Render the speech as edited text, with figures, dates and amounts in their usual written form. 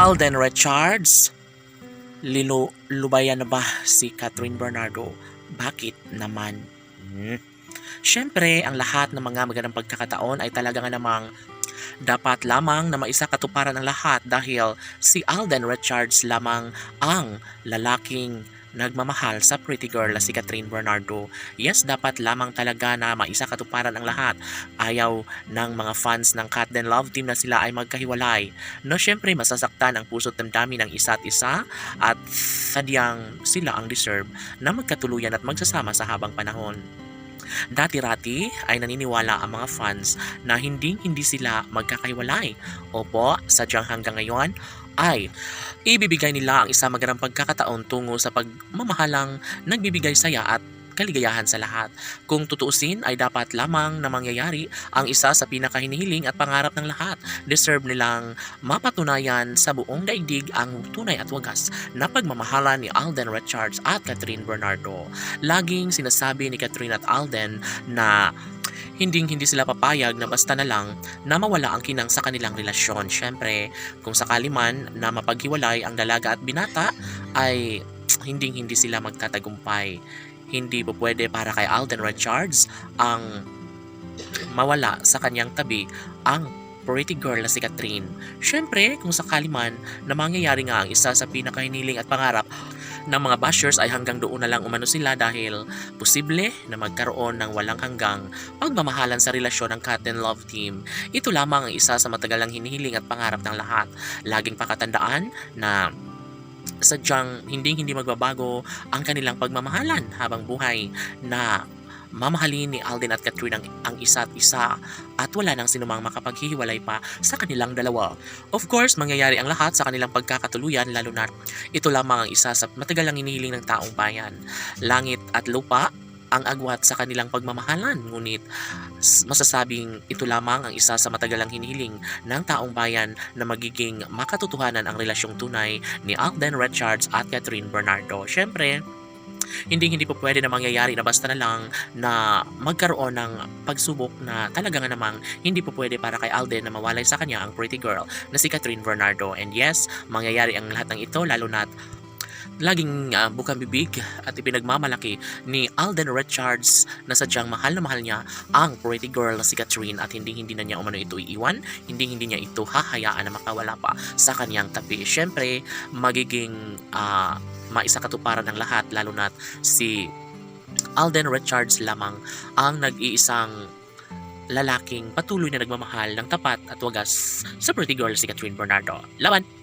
Alden Richards, lubayan na ba si Catherine Bernardo? Bakit naman? Hmm. Siyempre, ang lahat ng mga magandang pagkakataon ay talaga nga namang dapat lamang na maisakatuparan ng lahat dahil si Alden Richards lamang ang lalaking nagmamahal sa pretty girl na si Catherine Bernardo. Yes, dapat lamang talaga na maisakatuparan ang lahat. Ayaw ng mga fans ng Cat Den Love Team na sila ay magkahiwalay. No, syempre masasaktan ang puso't damdamin ng isa't isa at sadyang sila ang deserve na magkatuluyan at magsasama sa habang panahon. Dati-rati ay naniniwala ang mga fans na hindi sila magkakahiwalay. Opo, sadyang hanggang ngayon ay ibibigay nila ang isang magandang pagkakataon tungo sa pagmamahalang nagbibigay saya at kaligayahan sa lahat. Kung tutuusin ay dapat lamang na mangyayari ang isa sa pinakahinihiling at pangarap ng lahat. Deserve nilang mapatunayan sa buong daigdig ang tunay at wagas na pagmamahalan ni Alden Richards at Catherine Bernardo. Laging sinasabi ni Catherine at Alden na hindi sila papayag na basta na lang na mawala ang kinang sa kanilang relasyon. Syempre, kung sakali man na mapaghiwalay ang dalaga at binata ay hindi sila magtatagumpay. Hindi po pwede para kay Alden Richards ang mawala sa kanyang tabi ang pretty girl na si Catherine. Syempre, kung sakali man na mangyayari nga ang isa sa pinakahiniling at pangarap ng mga bashers ay hanggang doon na lang umano sila dahil posible na magkaroon ng walang hanggang pagmamahalan sa relasyon ng Cat Den Love Team. Ito lamang ang isa sa matagalang hinihiling at pangarap ng lahat. Laging pakatandaan na sadyang hindi magbabago ang kanilang pagmamahalan habang buhay na mamahalin ni Alden at Catherine ang isa't isa at wala nang sinumang makapaghihiwalay pa sa kanilang dalawa. Of course, mangyayari ang lahat sa kanilang pagkakatuluyan lalo na ito lamang ang isa sa matagalang hinihiling ng taong bayan. Langit at lupa ang agwat sa kanilang pagmamahalan, ngunit masasabing ito lamang ang isa sa matagalang hinihiling ng taong bayan na magiging makatotohanan ang relasyong tunay ni Alden Richards at Catherine Bernardo. Syempre, hindi po pwede na mangyayari na basta na lang na magkaroon ng pagsubok na talaga nga namang hindi po pwede para kay Alden na mawalay sa kanya ang pretty girl na si Catherine Bernardo. And yes, mangyayari ang lahat ng ito lalo na't laging bukang bibig at ipinagmamalaki ni Alden Richards na sadyang mahal na mahal niya ang pretty girl na si Catherine at hindi na niya umano ito iiwan, hindi niya ito hahayaan na makawala pa sa kanyang tabi. Syempre, magiging maisakatuparan ng lahat lalo na si Alden Richards lamang ang nag-iisang lalaking patuloy na nagmamahal ng tapat at wagas sa pretty girl si Catherine Bernardo. Laban!